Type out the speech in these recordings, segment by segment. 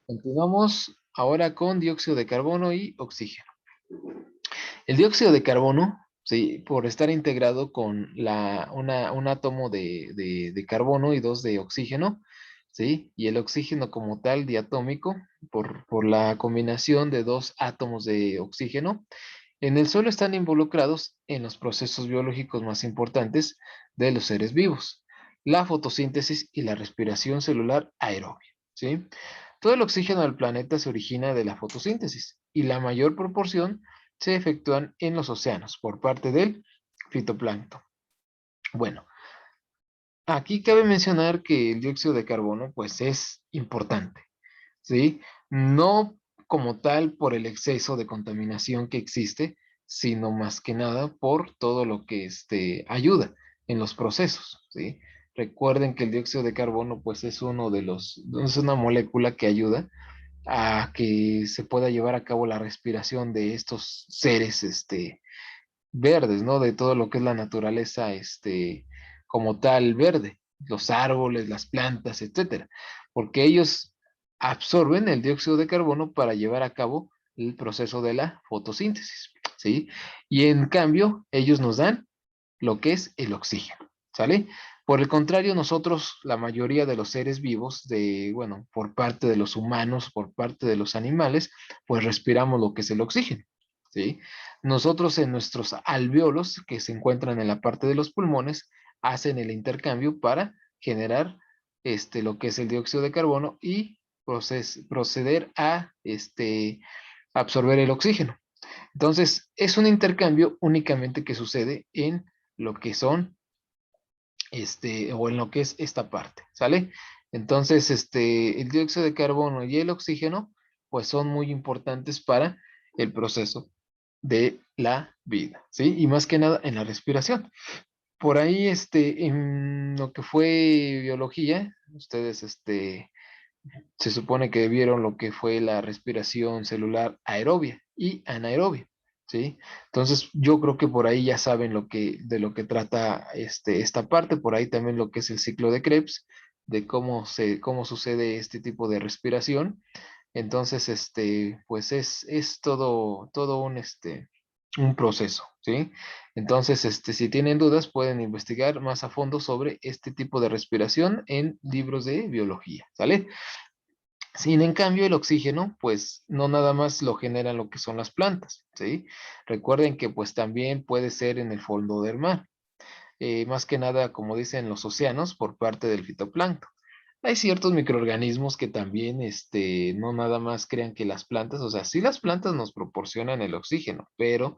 Continuamos ahora con dióxido de carbono y oxígeno. El dióxido de carbono, ¿sí? Por estar integrado con un átomo de carbono y dos de oxígeno, ¿sí? Y el oxígeno como tal diatómico, por la combinación de dos átomos de oxígeno, en el suelo están involucrados en los procesos biológicos más importantes de los seres vivos, la fotosíntesis y la respiración celular aerobia, ¿sí? Todo el oxígeno del planeta se origina de la fotosíntesis y la mayor proporción se efectúan en los océanos por parte del fitoplancton. Bueno, aquí cabe mencionar que el dióxido de carbono pues es importante, ¿sí? No como tal por el exceso de contaminación que existe, sino más que nada por todo lo que ayuda en los procesos, ¿sí? Recuerden que el dióxido de carbono pues es una molécula que ayuda a que se pueda llevar a cabo la respiración de estos seres verdes, ¿no? De todo lo que es la naturaleza como tal verde, los árboles, las plantas, etcétera, porque ellos absorben el dióxido de carbono para llevar a cabo el proceso de la fotosíntesis, ¿sí? Y en cambio, ellos nos dan lo que es el oxígeno, ¿sale? Por el contrario, nosotros, la mayoría de los seres vivos, bueno, por parte de los humanos, por parte de los animales, pues respiramos lo que es el oxígeno, ¿sí? Nosotros en nuestros alvéolos, que se encuentran en la parte de los pulmones, hacen el intercambio para generar lo que es el dióxido de carbono y proceder a absorber el oxígeno. Entonces, es un intercambio únicamente que sucede en lo que son, o en lo que es esta parte, ¿sale? Entonces, el dióxido de carbono y el oxígeno, pues son muy importantes para el proceso de la vida, ¿sí? Y más que nada en la respiración. Por ahí, en lo que fue biología, ustedes, se supone que vieron lo que fue la respiración celular aerobia y anaerobia, ¿sí? Entonces, yo creo que por ahí ya saben de lo que trata esta parte, por ahí también lo que es el ciclo de Krebs, de cómo sucede este tipo de respiración. Entonces, pues es todo un proceso, ¿sí? Entonces, si tienen dudas, pueden investigar más a fondo sobre este tipo de respiración en libros de biología, ¿sale? Sin en cambio, el oxígeno, pues no nada más lo generan lo que son las plantas, ¿sí? Recuerden que pues también puede ser en el fondo del mar, más que nada, como dicen los océanos, por parte del fitoplancton. Hay ciertos microorganismos que también, no nada más crean que las plantas, o sea, sí las plantas nos proporcionan el oxígeno, pero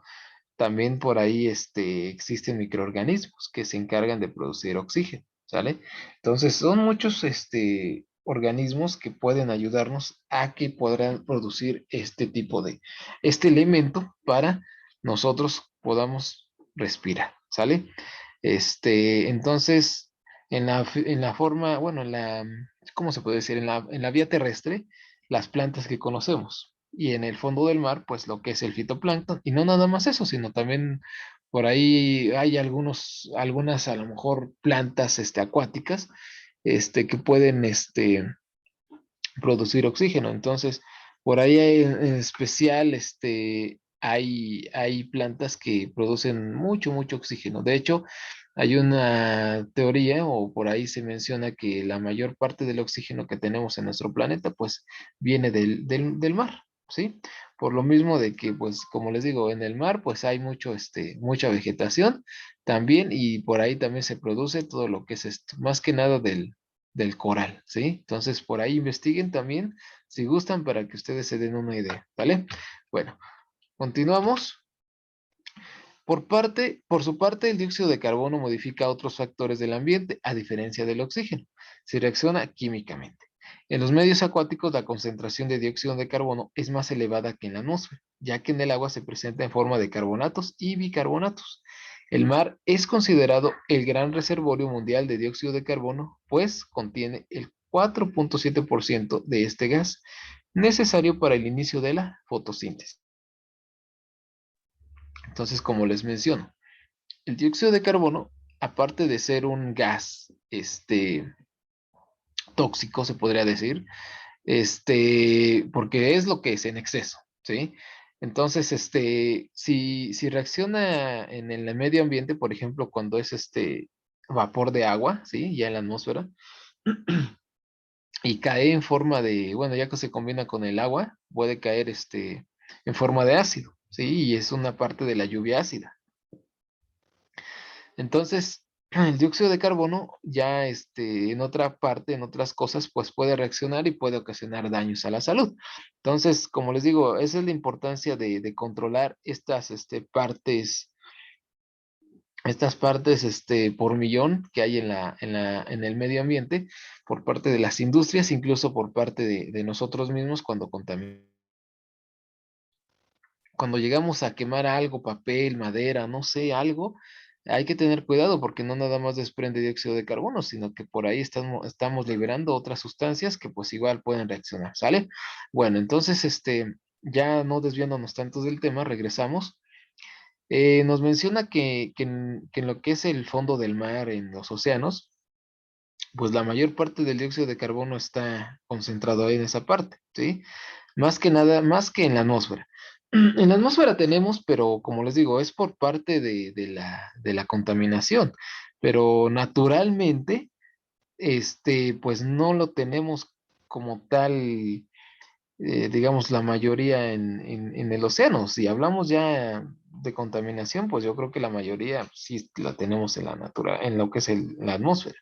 también por ahí, existen microorganismos que se encargan de producir oxígeno, ¿sale? Entonces, son muchos, organismos que pueden ayudarnos a que podrán producir este elemento para nosotros podamos respirar, ¿sale? Entonces, en la forma, bueno, ¿cómo se puede decir? En la vía terrestre, las plantas que conocemos. Y en el fondo del mar, pues lo que es el fitoplancton. Y no nada más eso, sino también por ahí hay algunas a lo mejor plantas acuáticas que pueden producir oxígeno. Entonces, por ahí en especial hay plantas que producen mucho, mucho oxígeno. De hecho, hay una teoría o por ahí se menciona que la mayor parte del oxígeno que tenemos en nuestro planeta pues viene del mar, ¿sí? Por lo mismo de que pues como les digo, en el mar pues hay mucha vegetación también y por ahí también se produce todo lo que es más que nada del coral, ¿sí? Entonces por ahí investiguen también si gustan para que ustedes se den una idea, ¿vale? Bueno, continuamos. Por su parte, el dióxido de carbono modifica otros factores del ambiente, a diferencia del oxígeno. Se reacciona químicamente. En los medios acuáticos, la concentración de dióxido de carbono es más elevada que en la atmósfera, ya que en el agua se presenta en forma de carbonatos y bicarbonatos. El mar es considerado el gran reservorio mundial de dióxido de carbono, pues contiene el 4,7% de este gas, necesario para el inicio de la fotosíntesis. Entonces, como les menciono, el dióxido de carbono, aparte de ser un gas, tóxico, se podría decir, porque es lo que es en exceso, ¿sí? Entonces, si reacciona en el medio ambiente, por ejemplo, cuando es vapor de agua, ¿sí? Ya en la atmósfera, y cae en forma de, bueno, ya que se combina con el agua, puede caer en forma de ácido, ¿sí? Y es una parte de la lluvia ácida. Entonces, el dióxido de carbono ya en otra parte, en otras cosas, pues puede reaccionar y puede ocasionar daños a la salud. Entonces, como les digo, esa es la importancia de controlar estas partes por millón que hay en el medio ambiente por parte de las industrias, incluso por parte de nosotros mismos cuando contaminamos. Cuando llegamos a quemar algo, papel, madera, no sé, algo, hay que tener cuidado porque no nada más desprende dióxido de carbono, sino que por ahí estamos liberando otras sustancias que pues igual pueden reaccionar, ¿sale? Bueno, entonces, ya no desviándonos tanto del tema, regresamos. Nos menciona que en lo que es el fondo del mar, en los océanos, pues la mayor parte del dióxido de carbono está concentrado ahí en esa parte, ¿sí? Más que nada, más que en la atmósfera. En la atmósfera tenemos, pero como les digo, es por parte de la contaminación, pero naturalmente, pues no lo tenemos como tal, digamos, la mayoría en el océano. Si hablamos ya de contaminación, pues yo creo que la mayoría sí la tenemos en la en lo que es la atmósfera.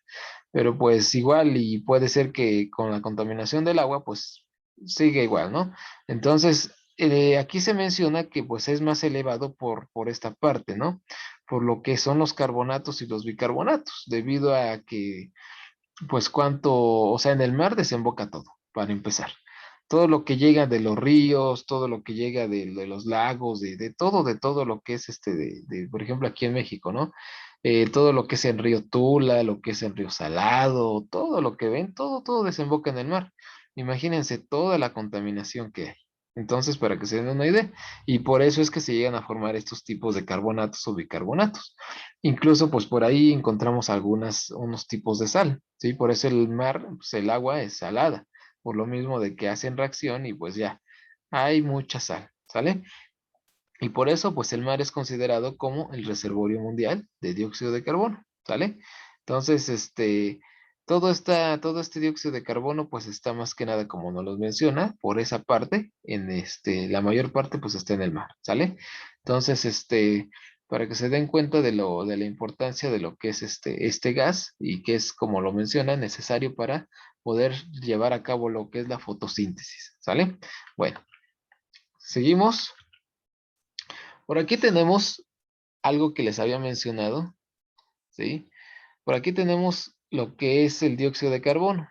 Pero pues igual y puede ser que con la contaminación del agua, pues sigue igual, ¿no? Entonces, aquí se menciona que pues es más elevado por esta parte, ¿no? Por lo que son los carbonatos y los bicarbonatos, debido a que pues o sea, en el mar desemboca todo, para empezar. Todo lo que llega de los ríos, todo lo que llega de los lagos, de todo lo que es por ejemplo, aquí en México, ¿no? Todo lo que es en Río Tula, lo que es en Río Salado, todo lo que ven, todo desemboca en el mar. Imagínense toda la contaminación que hay. Entonces, para que se den una idea, y por eso es que se llegan a formar estos tipos de carbonatos o bicarbonatos. Incluso, pues por ahí encontramos unos tipos de sal, ¿sí? Por eso el mar, pues el agua es salada, por lo mismo de que hacen reacción y pues ya, hay mucha sal, ¿sale? Y por eso, pues el mar es considerado como el reservorio mundial de dióxido de carbono, ¿sale? Entonces, todo este dióxido de carbono, pues está más que nada, como nos lo menciona, por esa parte, la mayor parte, pues está en el mar, ¿sale? Entonces, para que se den cuenta de la importancia de lo que es este gas y que es, como lo menciona, necesario para poder llevar a cabo lo que es la fotosíntesis, ¿sale? Bueno, seguimos. Por aquí tenemos algo que les había mencionado, ¿sí? Por aquí tenemos lo que es el dióxido de carbono.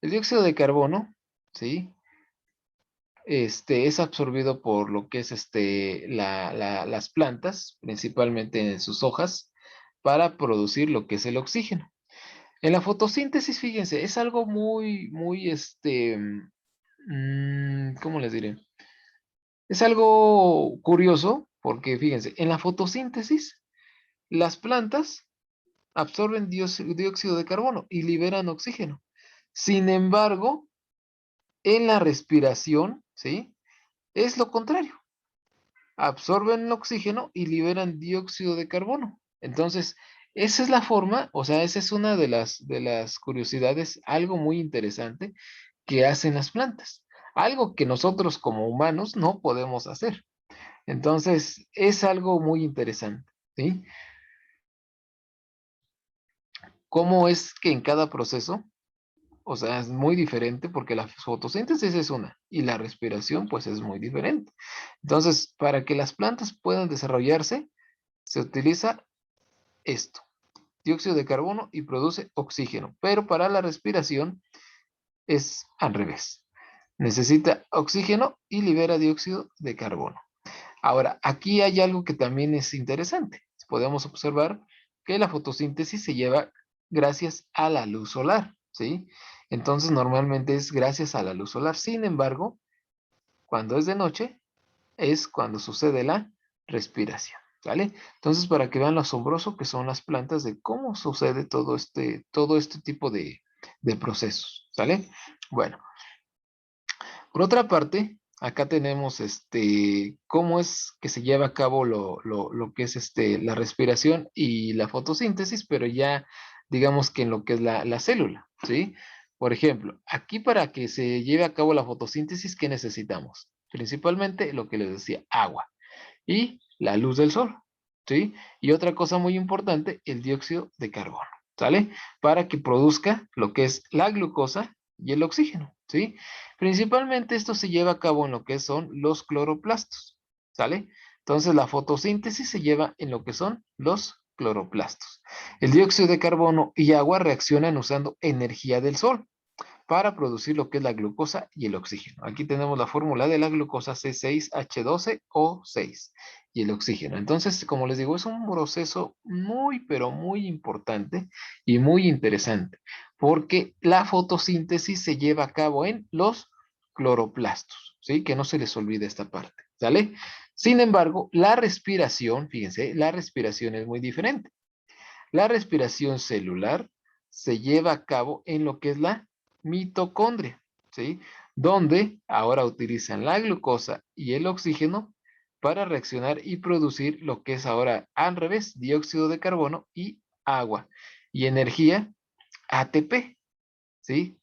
El dióxido de carbono, ¿sí? Es absorbido por lo que es las plantas, principalmente en sus hojas, para producir lo que es el oxígeno. En la fotosíntesis, fíjense, es algo muy, muy, ¿cómo les diré? Es algo curioso porque, fíjense, en la fotosíntesis, las plantas absorben dióxido de carbono y liberan oxígeno. Sin embargo, en la respiración, ¿sí? Es lo contrario. Absorben el oxígeno y liberan dióxido de carbono. Entonces, esa es la forma, o sea, esa es una de las curiosidades, algo muy interesante que hacen las plantas. Algo que nosotros como humanos no podemos hacer. Entonces, es algo muy interesante, ¿sí? ¿Cómo es que en cada proceso, o sea, es muy diferente porque la fotosíntesis es una y la respiración pues es muy diferente? Entonces, para que las plantas puedan desarrollarse, se utiliza esto, dióxido de carbono y produce oxígeno, pero para la respiración es al revés. Necesita oxígeno y libera dióxido de carbono. Ahora, aquí hay algo que también es interesante. Podemos observar que la fotosíntesis se lleva gracias a la luz solar, ¿sí? Entonces, normalmente es gracias a la luz solar. Sin embargo, cuando es de noche, es cuando sucede la respiración, ¿vale? Entonces, para que vean lo asombroso que son las plantas de cómo sucede todo este tipo de procesos, ¿sale? Bueno. Por otra parte, acá tenemos cómo es que se lleva a cabo lo que es la respiración y la fotosíntesis, pero ya digamos que en lo que es la célula, ¿sí? Por ejemplo, aquí para que se lleve a cabo la fotosíntesis, ¿qué necesitamos? Principalmente lo que les decía, agua y la luz del sol, ¿sí? Y otra cosa muy importante, el dióxido de carbono, ¿sale? Para que produzca lo que es la glucosa y el oxígeno, ¿sí? Principalmente esto se lleva a cabo en lo que son los cloroplastos, ¿sale? Entonces la fotosíntesis se lleva en lo que son los cloroplastos. El dióxido de carbono y agua reaccionan usando energía del sol para producir lo que es la glucosa y el oxígeno. Aquí tenemos la fórmula de la glucosa C6H12O6 y el oxígeno. Entonces, como les digo, es un proceso muy, pero muy importante y muy interesante, porque la fotosíntesis se lleva a cabo en los cloroplastos, ¿sí? Que no se les olvide esta parte, ¿sale? Sin embargo, la respiración, fíjense, la respiración es muy diferente. La respiración celular se lleva a cabo en lo que es la mitocondria, ¿sí? Donde ahora utilizan la glucosa y el oxígeno para reaccionar y producir lo que es ahora al revés, dióxido de carbono y agua. Y energía ATP, ¿sí?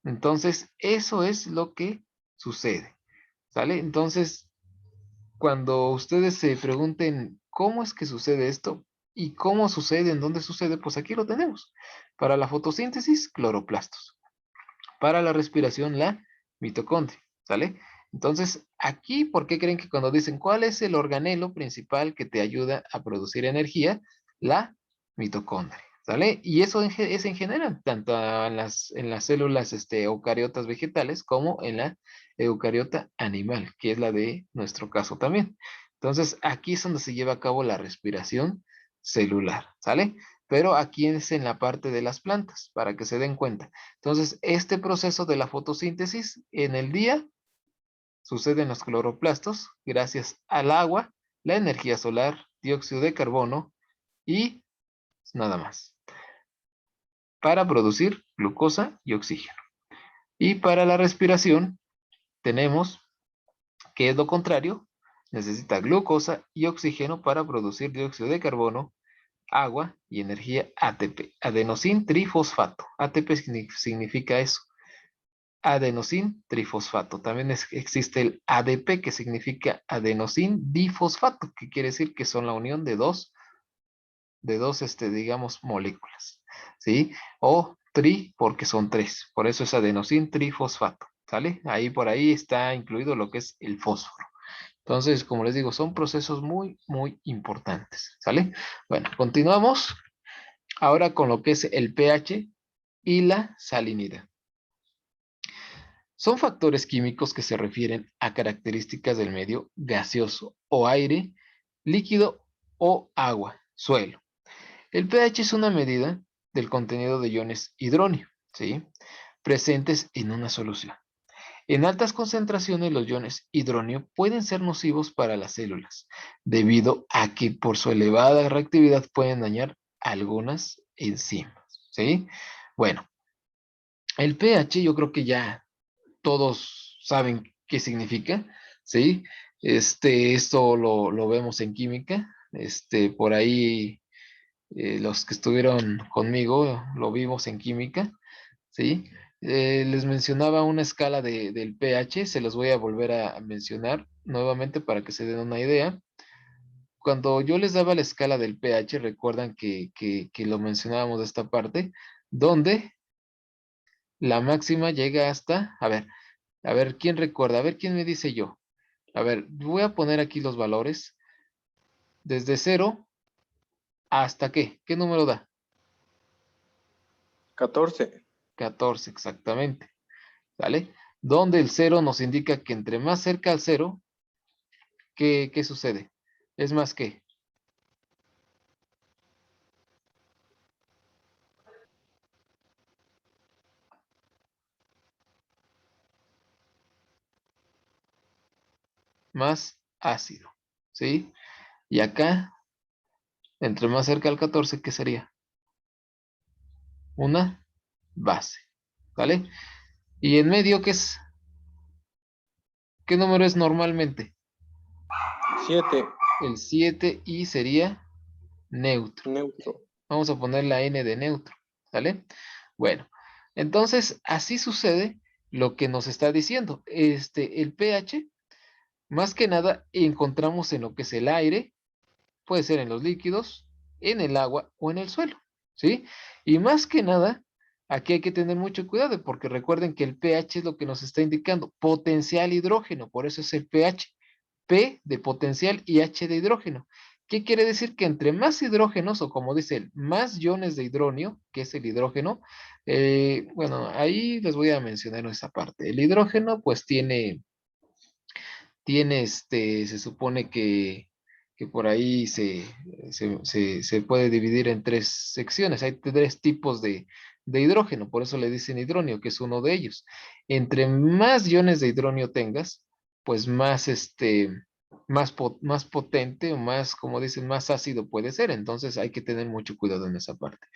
Entonces, eso es lo que sucede, ¿sale? Entonces, cuando ustedes se pregunten cómo es que sucede esto y cómo sucede, en dónde sucede, pues aquí lo tenemos. Para la fotosíntesis, cloroplastos. Para la respiración, la mitocondria, ¿sale? Entonces, aquí, ¿por qué creen que cuando dicen cuál es el organelo principal que te ayuda a producir energía? La mitocondria, ¿sale? Y eso es en general, tanto en las células eucariotas vegetales como en la eucariota animal, que es la de nuestro caso también. Entonces, aquí es donde se lleva a cabo la respiración celular, ¿sale? Pero aquí es en la parte de las plantas, para que se den cuenta. Entonces, este proceso de la fotosíntesis en el día sucede en los cloroplastos gracias al agua, la energía solar, dióxido de carbono y nada más, para producir glucosa y oxígeno. Y para la respiración tenemos que es lo contrario, necesita glucosa y oxígeno para producir dióxido de carbono, agua y energía ATP, adenosín trifosfato. ATP significa eso, adenosín trifosfato. También existe el ADP, que significa adenosín difosfato, que quiere decir que son la unión de dos, digamos, moléculas, ¿sí? O tri, porque son tres, por eso es adenosín trifosfato, ¿sale? Ahí por ahí está incluido lo que es el fósforo. Entonces, como les digo, son procesos muy, muy importantes, ¿sale? Bueno, continuamos ahora con lo que es el pH y la salinidad. Son factores químicos que se refieren a características del medio gaseoso o aire, líquido o agua, suelo. El pH es una medida del contenido de iones hidróneo, ¿sí? Presentes en una solución. En altas concentraciones los iones hidróneo pueden ser nocivos para las células, debido a que por su elevada reactividad pueden dañar algunas enzimas, ¿sí? Bueno, el pH yo creo que ya todos saben qué significa, ¿sí? Esto lo vemos en química, por ahí los que estuvieron conmigo lo vimos en química, ¿sí? Les mencionaba una escala del pH, se los voy a volver a mencionar nuevamente para que se den una idea. Cuando yo les daba la escala del pH, recuerdan que lo mencionábamos de esta parte, donde la máxima llega hasta, a ver, ¿quién recuerda? A ver, ¿quién me dice yo? A ver, voy a poner aquí los valores. Desde 0 hasta ¿qué? ¿Qué número da? 14. 14 exactamente. ¿Vale? Donde el 0 nos indica que entre más cerca al 0, ¿qué sucede? Es más que más ácido. ¿Sí? Y acá, entre más cerca al 14, ¿qué sería? Una base. ¿Vale? Y en medio, ¿qué es? ¿Qué número es normalmente? 7. El 7 y sería neutro. Neutro. Vamos a poner la N de neutro, ¿sale? Bueno, entonces así sucede lo que nos está diciendo. El pH, más que nada, encontramos en lo que es el aire, puede ser en los líquidos, en el agua o en el suelo, ¿sí? Y más que nada, aquí hay que tener mucho cuidado porque recuerden que el pH es lo que nos está indicando potencial hidrógeno, por eso es el pH. P de potencial y H de hidrógeno. ¿Qué quiere decir? Que entre más hidrógenos, o como dice él, más iones de hidronio, que es el hidrógeno, bueno, ahí les voy a mencionar esa parte. El hidrógeno, pues tiene se supone que por ahí se puede dividir en tres secciones. Hay tres tipos de hidrógeno, por eso le dicen hidronio, que es uno de ellos. Entre más iones de hidronio tengas, pues más más potente o más, como dicen, más ácido puede ser. Entonces hay que tener mucho cuidado en esa parte.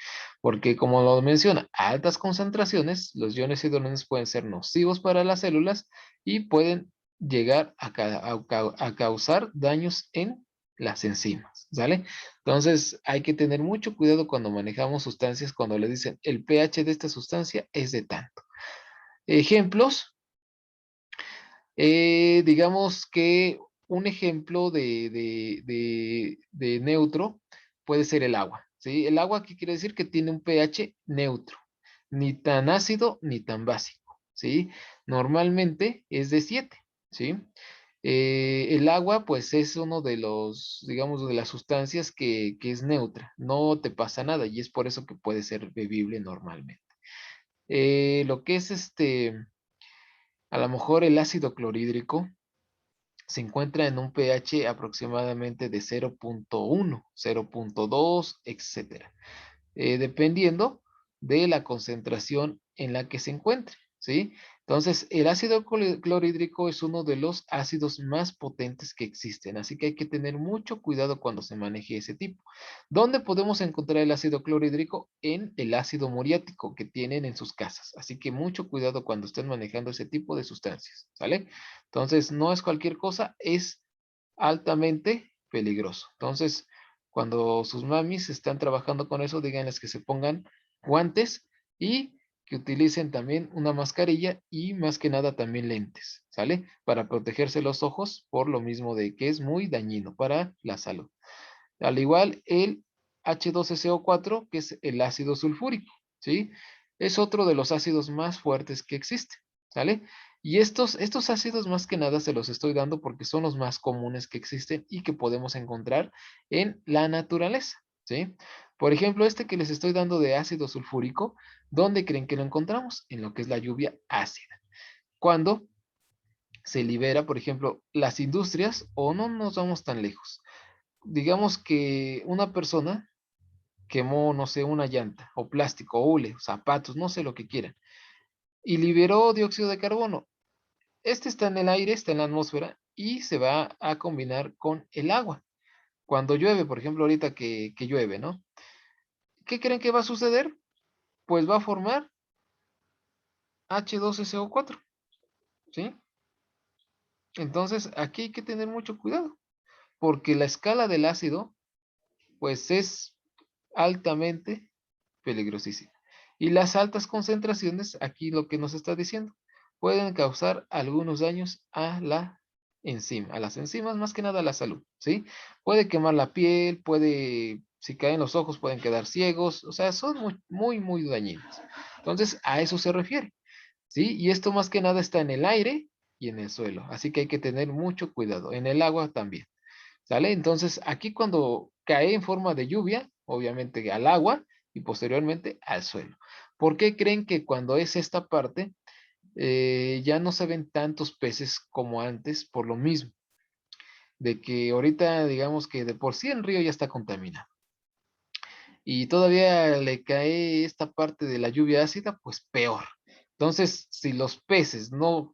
Porque como lo menciona, a altas concentraciones, los iones hidrógenos pueden ser nocivos para las células y pueden llegar a causar daños en las enzimas, ¿sale? Entonces hay que tener mucho cuidado cuando manejamos sustancias, cuando le dicen el pH de esta sustancia es de tanto. Ejemplos, digamos que un ejemplo de neutro puede ser el agua, ¿sí? El agua, ¿qué quiere decir? Que tiene un pH neutro, ni tan ácido ni tan básico, ¿sí? Normalmente es de 7, ¿sí? El agua, pues es uno de los, digamos, de las sustancias que es neutra, no te pasa nada y es por eso que puede ser bebible normalmente. Lo que es a lo mejor el ácido clorhídrico se encuentra en un pH aproximadamente de 0.1, 0.2, etcétera, dependiendo de la concentración en la que se encuentre, ¿sí? Entonces, el ácido clorhídrico es uno de los ácidos más potentes que existen, así que hay que tener mucho cuidado cuando se maneje ese tipo. ¿Dónde podemos encontrar el ácido clorhídrico? En el ácido muriático que tienen en sus casas, así que mucho cuidado cuando estén manejando ese tipo de sustancias, ¿sale? Entonces, no es cualquier cosa, es altamente peligroso. Entonces, cuando sus mamis están trabajando con eso, díganles que se pongan guantes y que utilicen también una mascarilla y más que nada también lentes, ¿sale? Para protegerse los ojos por lo mismo de que es muy dañino para la salud. Al igual el H2SO4, que es el ácido sulfúrico, ¿sí? Es otro de los ácidos más fuertes que existen, ¿sale? Y estos ácidos más que nada se los estoy dando porque son los más comunes que existen y que podemos encontrar en la naturaleza, ¿sí? Por ejemplo, este que les estoy dando de ácido sulfúrico, ¿dónde creen que lo encontramos? En lo que es la lluvia ácida. Cuando se libera, por ejemplo, las industrias, o no nos vamos tan lejos, digamos que una persona quemó, no sé, una llanta o plástico, o hule, zapatos, no sé lo que quieran, y liberó dióxido de carbono. Este está en el aire, está en la atmósfera y se va a combinar con el agua. Cuando llueve, por ejemplo, ahorita que llueve, ¿no? ¿Qué creen que va a suceder? Pues va a formar H2SO4, ¿sí? Entonces, aquí hay que tener mucho cuidado, porque la escala del ácido, pues es altamente peligrosísima. Y las altas concentraciones, aquí lo que nos está diciendo, pueden causar algunos daños a la enzima, a las enzimas, más que nada a la salud, ¿sí? Puede quemar la piel, puede, si caen los ojos, pueden quedar ciegos, o sea, son muy dañinos. Entonces, a eso se refiere, ¿sí? Y esto más que nada está en el aire y en el suelo, así que hay que tener mucho cuidado, en el agua también. ¿Sale? Entonces, aquí cuando cae en forma de lluvia, obviamente al agua y posteriormente al suelo. ¿Por qué creen que cuando es esta parte ya no se ven tantos peces como antes por lo mismo? De que ahorita digamos que de por sí el río ya está contaminado y todavía le cae esta parte de la lluvia ácida, pues peor. Entonces, si los peces no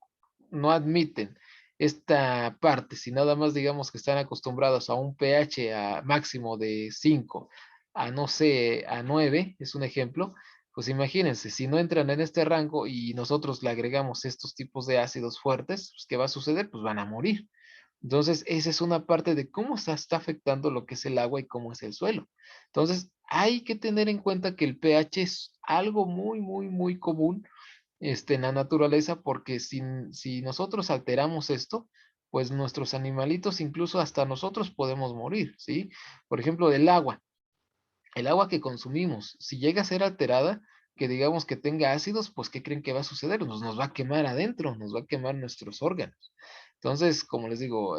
admiten esta parte, si nada más digamos que están acostumbrados a un pH máximo de 5 a no sé, a 9 es un ejemplo, pues imagínense, si no entran en este rango y nosotros le agregamos estos tipos de ácidos fuertes, pues, ¿qué va a suceder? Pues van a morir. Entonces, esa es una parte de cómo se está afectando lo que es el agua y cómo es el suelo. Entonces, hay que tener en cuenta que el pH es algo muy, muy, muy común en la naturaleza, porque si nosotros alteramos esto, pues nuestros animalitos, incluso hasta nosotros podemos morir, ¿sí? Por ejemplo, el agua que consumimos, si llega a ser alterada, que digamos que tenga ácidos, pues ¿qué creen que va a suceder? Nos va a quemar adentro, nos va a quemar nuestros órganos. Entonces, como les digo,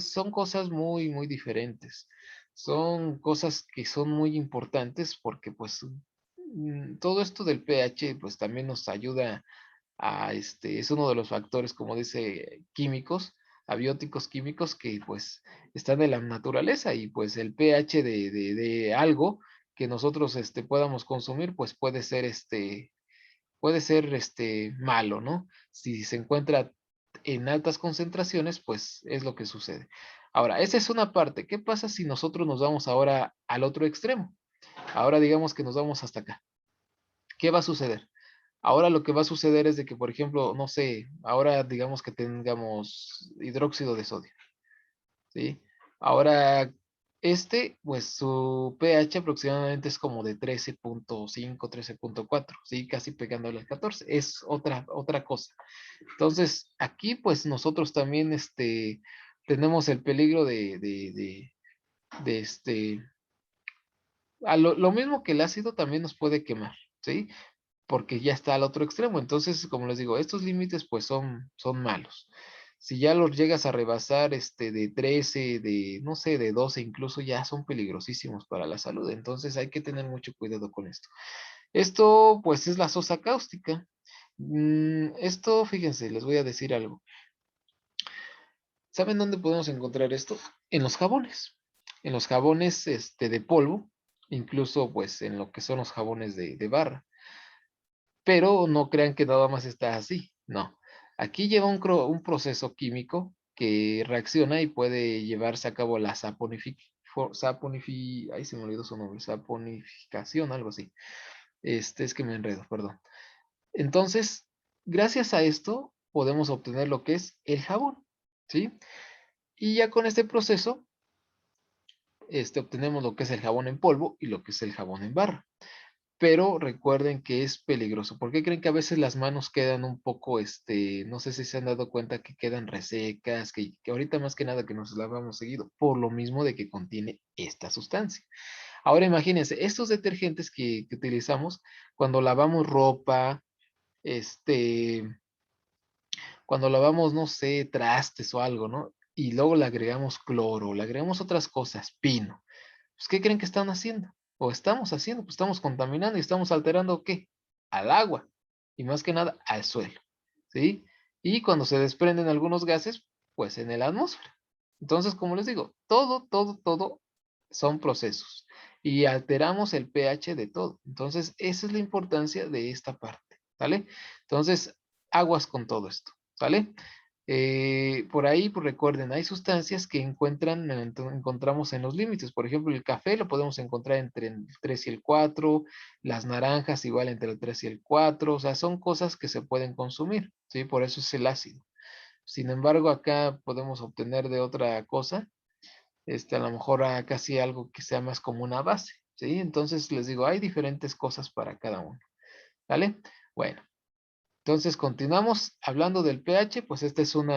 son cosas muy, muy diferentes. Son cosas que son muy importantes porque pues todo esto del pH pues también nos ayuda es uno de los factores, como dice, químicos, abióticos químicos que pues están en la naturaleza y pues el pH de algo que nosotros podamos consumir pues puede ser malo, ¿no? Si se encuentra en altas concentraciones, pues es lo que sucede. Ahora, esa es una parte. ¿Qué pasa si nosotros nos vamos ahora al otro extremo? Ahora digamos que nos vamos hasta acá. ¿Qué va a suceder? Ahora lo que va a suceder es de que, por ejemplo, no sé, ahora digamos que tengamos hidróxido de sodio, ¿sí? Ahora, pues su pH aproximadamente es como de 13.5, 13.4, ¿sí? Casi pegándole al 14. Es otra cosa. Entonces, aquí, pues nosotros también, tenemos el peligro de lo mismo que el ácido también nos puede quemar, ¿sí? Porque ya está al otro extremo. Entonces, como les digo, estos límites pues son malos. Si ya los llegas a rebasar de 13, no sé, de 12 incluso, ya son peligrosísimos para la salud. Entonces hay que tener mucho cuidado con esto. Esto pues es la sosa cáustica. Esto, fíjense, les voy a decir algo. ¿Saben dónde podemos encontrar esto? En los jabones. En los jabones de polvo, incluso pues en lo que son los jabones de barra. Pero no crean que nada más está así, no. Aquí lleva un proceso químico que reacciona y puede llevarse a cabo la ahí se me olvidó su nombre, saponificación, algo así. Es que me enredo, perdón. Entonces, gracias a esto podemos obtener lo que es el jabón, ¿sí? Y ya con este proceso, obtenemos lo que es el jabón en polvo y lo que es el jabón en barra. Pero recuerden que es peligroso. ¿Por qué creen que a veces las manos quedan un poco, no sé si se han dado cuenta que quedan resecas, que ahorita más que nada que nos lavamos seguido, por lo mismo de que contiene esta sustancia? Ahora imagínense, estos detergentes que utilizamos cuando lavamos ropa, este, cuando lavamos, no sé, trastes o algo, ¿no? Y luego le agregamos cloro, le agregamos otras cosas, pino. Pues, ¿qué creen que están haciendo? O estamos haciendo, pues estamos contaminando y estamos alterando, ¿qué? Al agua y más que nada al suelo, ¿sí? Y cuando se desprenden algunos gases, pues en la atmósfera. Entonces, como les digo, todo son procesos y alteramos el pH de todo. Entonces, esa es la importancia de esta parte, ¿sale? Entonces, aguas con todo esto, ¿sale? Por ahí, pues recuerden, hay sustancias que encontramos en los límites. Por ejemplo, el café lo podemos encontrar entre el 3 y el 4, las naranjas igual entre el 3 y el 4, o sea, son cosas que se pueden consumir, ¿sí? Por eso es el ácido. Sin embargo, acá podemos obtener de otra cosa, a lo mejor casi algo que sea más como una base, ¿sí? Entonces, les digo, hay diferentes cosas para cada uno, ¿vale? Bueno. Entonces, continuamos hablando del pH, pues este es un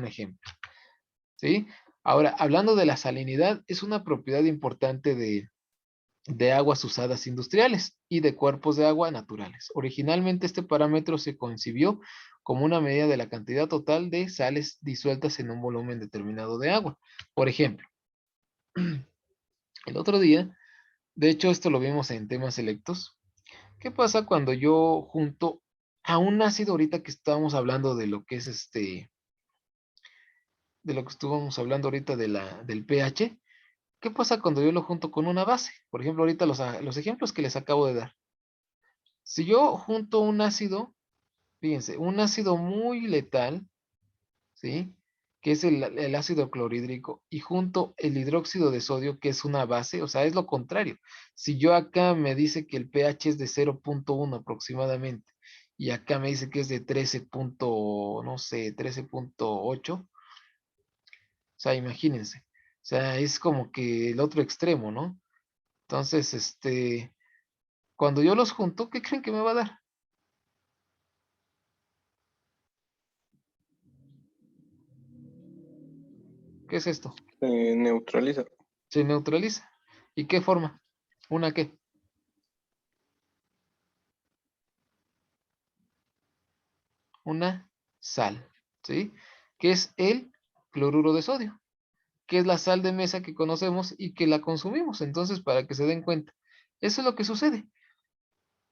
ejemplo, ¿sí? Ahora, hablando de la salinidad, es una propiedad importante de aguas usadas industriales y de cuerpos de agua naturales. Originalmente este parámetro se concibió como una medida de la cantidad total de sales disueltas en un volumen determinado de agua. Por ejemplo, el otro día, de hecho esto lo vimos en temas selectos, ¿qué pasa cuando yo junto a un ácido ahorita que estábamos hablando de lo que es de lo que estuvimos hablando ahorita del pH? ¿Qué pasa cuando yo lo junto con una base? Por ejemplo, ahorita los ejemplos que les acabo de dar. Si yo junto un ácido, fíjense, un ácido muy letal, ¿sí? que es el ácido clorhídrico, y junto el hidróxido de sodio, que es una base, o sea, es lo contrario. Si yo acá me dice que el pH es de 0.1 aproximadamente, y acá me dice que es de 13 no sé, 13.8, o sea, imagínense. O sea, es como que el otro extremo, ¿no? Entonces, cuando yo los junto, ¿qué creen que me va a dar? ¿Qué es esto? Se neutraliza. Se neutraliza. ¿Y qué forma? ¿Una qué? Una sal, ¿sí? Que es el cloruro de sodio, que es la sal de mesa que conocemos y que la consumimos. Entonces, para que se den cuenta, eso es lo que sucede.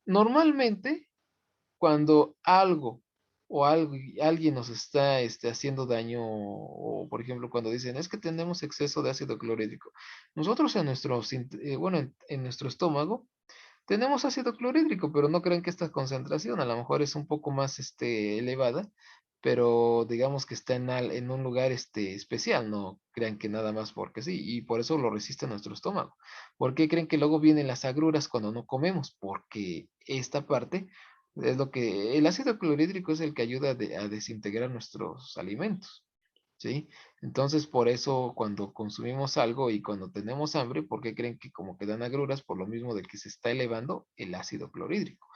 Normalmente, cuando algo o alguien nos está haciendo daño, o por ejemplo, cuando dicen, es que tenemos exceso de ácido clorhídrico, nosotros bueno, en nuestro estómago, tenemos ácido clorhídrico, pero no crean que esta concentración a lo mejor es un poco más elevada, pero digamos que está en un lugar especial, no crean que nada más porque sí, y por eso lo resiste nuestro estómago. ¿Por qué creen que luego vienen las agruras cuando no comemos? Porque esta parte es lo que, el ácido clorhídrico es el que ayuda a desintegrar nuestros alimentos. ¿Sí? Entonces, por eso cuando consumimos algo y cuando tenemos hambre, ¿por qué creen que como que dan agruras? Por lo mismo de que se está elevando el ácido clorhídrico.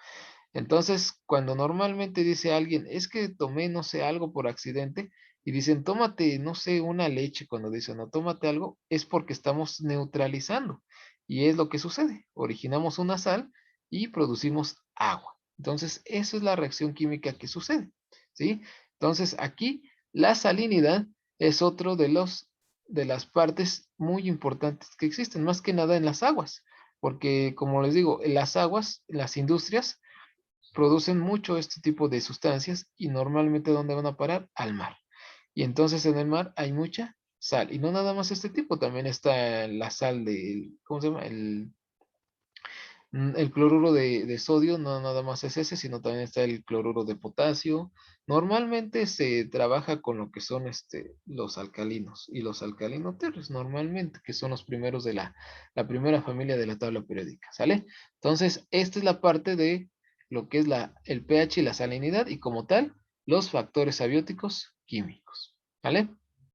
Entonces, cuando normalmente dice alguien, es que tomé, no sé, algo por accidente, y dicen, tómate, no sé, una leche, cuando dicen, no, tómate algo, es porque estamos neutralizando. Y es lo que sucede. Originamos una sal y producimos agua. Entonces, eso es la reacción química que sucede. ¿Sí? Entonces, aquí la salinidad es otro de las partes muy importantes que existen, más que nada en las aguas. Porque, como les digo, en las aguas, las industrias, producen mucho este tipo de sustancias y normalmente ¿dónde van a parar? Al mar. Y entonces en el mar hay mucha sal. Y no nada más este tipo, también está la sal de, ¿cómo se llama? El cloruro de sodio, no nada más es ese, sino también está el cloruro de potasio. Normalmente se trabaja con lo que son los alcalinos y los alcalinoterros, normalmente, que son los primeros de la primera familia de la tabla periódica, ¿sale? Entonces, esta es la parte de lo que es el pH y la salinidad y como tal, los factores abióticos químicos, ¿vale?